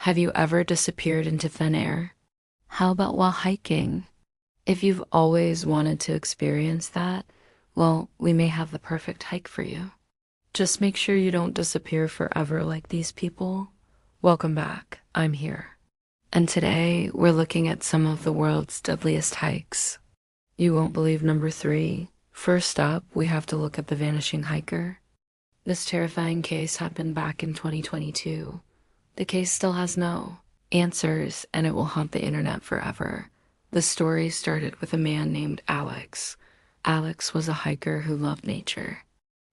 Have you ever disappeared into thin air? How about while hiking? If you've always wanted to experience that, well, we may have the perfect hike for you. Just make sure you don't disappear forever like these people. Welcome back, I'm here. And today, we're looking at some of the world's deadliest hikes. You won't believe number 3. First up, we have to look at the Vanishing Hiker. This terrifying case happened back in 2022. The case still has no answers, and it will haunt the internet forever. The story started with a man named Alex. Alex was a hiker who loved nature.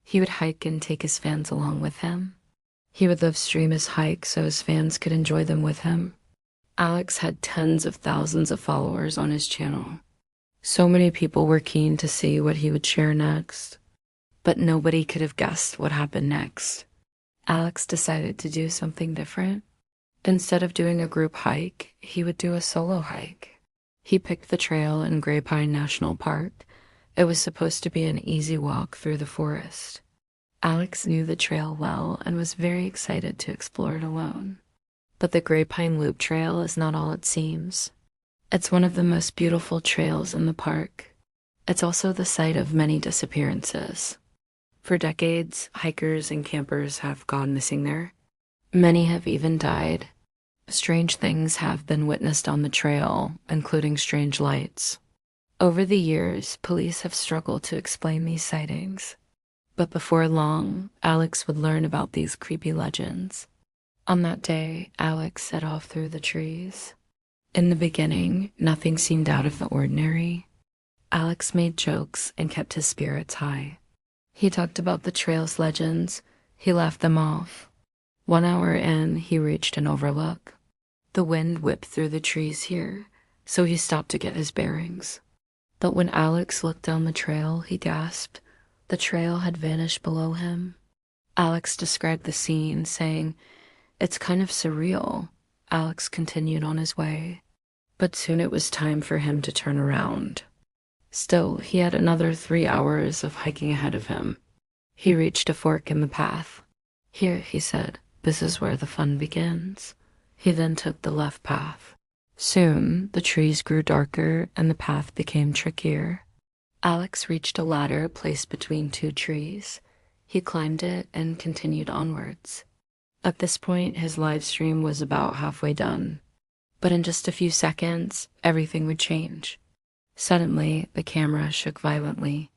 He would hike and take his fans along with him. He would live stream his hike so his fans could enjoy them with him. Alex had tens of thousands of followers on his channel. So many people were keen to see what he would share next. But nobody could have guessed what happened next. Alex decided to do something different. Instead of doing a group hike, he would do a solo hike. He picked the trail in Graypine National Park. It was supposed to be an easy walk through the forest. Alex knew the trail well and was very excited to explore it alone. But the Graypine Loop Trail is not all it seems. It's one of the most beautiful trails in the park. It's also the site of many disappearances. For decades, hikers and campers have gone missing there. Many have even died. Strange things have been witnessed on the trail, including strange lights. Over the years, police have struggled to explain these sightings. But before long, Alex would learn about these creepy legends. On that day, Alex set off through the trees. In the beginning, nothing seemed out of the ordinary. Alex made jokes and kept his spirits high. He talked about the trail's legends. He laughed them off. 1 hour in, he reached an overlook. The wind whipped through the trees here, so he stopped to get his bearings. But when Alex looked down the trail, he gasped. The trail had vanished below him. Alex described the scene, saying, "It's kind of surreal." Alex continued on his way. But soon it was time for him to turn around. Still, he had another 3 hours of hiking ahead of him. He reached a fork in the path. "Here," he said, "this is where the fun begins." He then took the left path. Soon, the trees grew darker and the path became trickier. Alex reached a ladder placed between 2 trees. He climbed it and continued onwards. At this point, his live stream was about halfway done. But in just a few seconds, everything would change. Suddenly, the camera shook violently.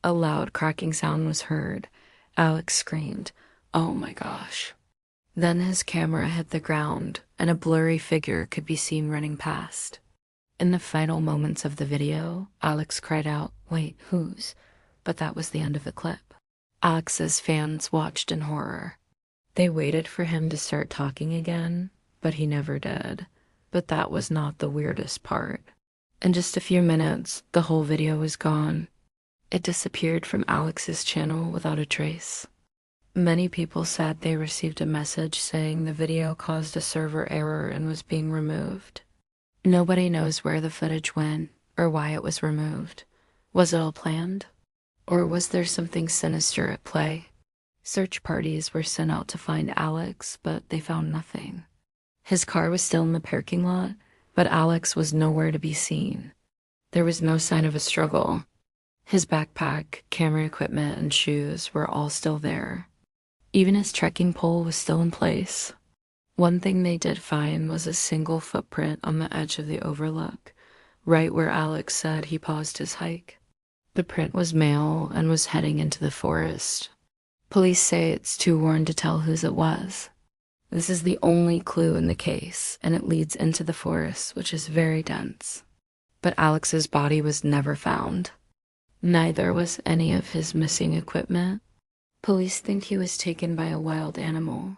A loud cracking sound was heard. Alex screamed, "Oh my gosh." Then his camera hit the ground, and a blurry figure could be seen running past. In the final moments of the video, Alex cried out, "Wait, whose?" But that was the end of the clip. Alex's fans watched in horror. They waited for him to start talking again, but he never did. But that was not the weirdest part. In just a few minutes, the whole video was gone. It disappeared from Alex's channel without a trace. Many people said they received a message saying the video caused a server error and was being removed. Nobody knows where the footage went or why it was removed. Was it all planned? Or was there something sinister at play? Search parties were sent out to find Alex, but they found nothing. His car was still in the parking lot, but Alex was nowhere to be seen. There was no sign of a struggle. His backpack, camera equipment, and shoes were all still there. Even his trekking pole was still in place. One thing they did find was a single footprint on the edge of the overlook, right where Alex said he paused his hike. The print was male and was heading into the forest. Police say it's too worn to tell whose it was. This is the only clue in the case, and it leads into the forest, which is very dense. But Alex's body was never found. Neither was any of his missing equipment. Police think he was taken by a wild animal,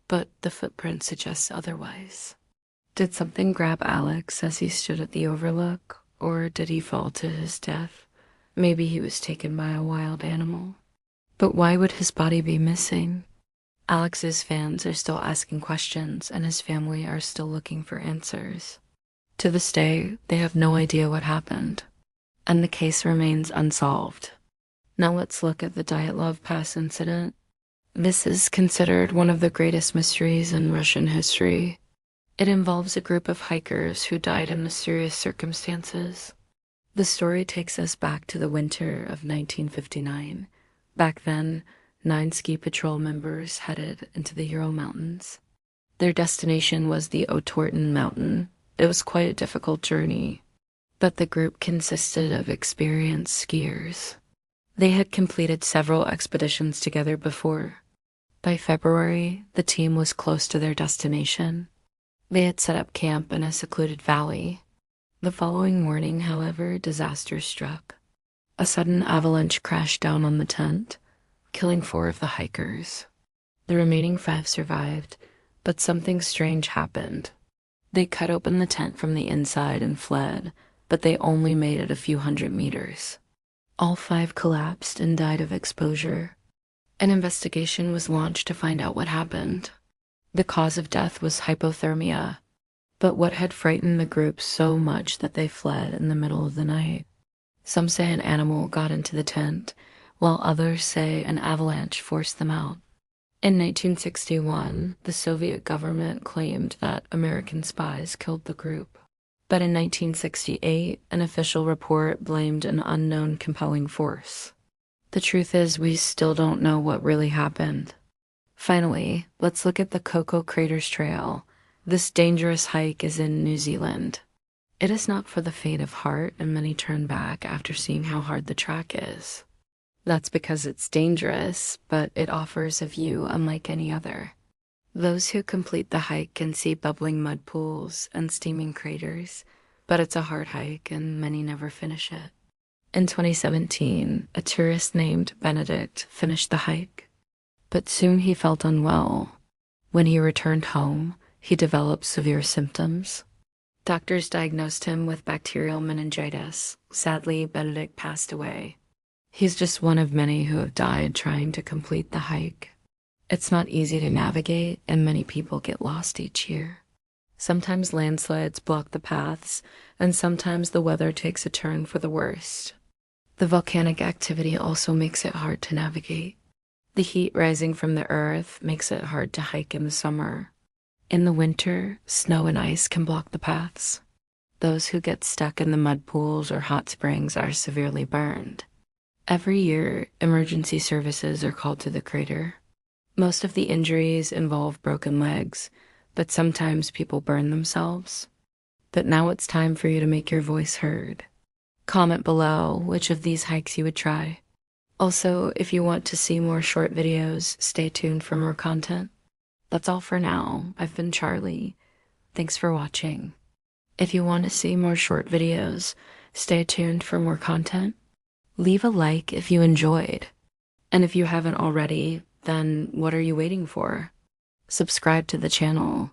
but the footprint suggests otherwise. Did something grab Alex as he stood at the overlook, or did he fall to his death? Maybe he was taken by a wild animal. But why would his body be missing? Alex's fans are still asking questions, and his family are still looking for answers. To this day, they have no idea what happened, and the case remains unsolved. Now let's look at the Dyatlov Pass incident. This is considered one of the greatest mysteries in Russian history. It involves a group of hikers who died in mysterious circumstances. The story takes us back to the winter of 1959. Back then, 9 ski patrol members headed into the Ural Mountains. Their destination was the Otorten Mountain. It was quite a difficult journey, but the group consisted of experienced skiers. They had completed several expeditions together before. By February, the team was close to their destination. They had set up camp in a secluded valley. The following morning, however, disaster struck. A sudden avalanche crashed down on the tent, killing 4 of the hikers. The remaining 5 survived, but something strange happened. They cut open the tent from the inside and fled, but they only made it a few hundred meters. All 5 collapsed and died of exposure. An investigation was launched to find out what happened. The cause of death was hypothermia, but what had frightened the group so much that they fled in the middle of the night? Some say an animal got into the tent, while others say an avalanche forced them out. In 1961, the Soviet government claimed that American spies killed the group. But in 1968, an official report blamed an unknown compelling force. The truth is, we still don't know what really happened. Finally, let's look at the Coco Craters Trail. This dangerous hike is in New Zealand. It is not for the faint of heart, and many turn back after seeing how hard the track is. That's because it's dangerous, but it offers a view unlike any other. Those who complete the hike can see bubbling mud pools and steaming craters, but it's a hard hike and many never finish it. In 2017, a tourist named Benedict finished the hike, but soon he felt unwell. When he returned home, he developed severe symptoms. Doctors diagnosed him with bacterial meningitis. Sadly, Benedict passed away. He's just one of many who have died trying to complete the hike. It's not easy to navigate, and many people get lost each year. Sometimes landslides block the paths, and sometimes the weather takes a turn for the worst. The volcanic activity also makes it hard to navigate. The heat rising from the earth makes it hard to hike in the summer. In the winter, snow and ice can block the paths. Those who get stuck in the mud pools or hot springs are severely burned. Every year, emergency services are called to the crater. Most of the injuries involve broken legs, but sometimes people burn themselves. But now it's time for you to make your voice heard. Comment below which of these hikes you would try. Also, if you want to see more short videos, stay tuned for more content. That's all for now. I've been Charlie. Thanks for watching. If you want to see more short videos, stay tuned for more content. Leave a like if you enjoyed. And if you haven't already, then what are you waiting for? Subscribe to the channel.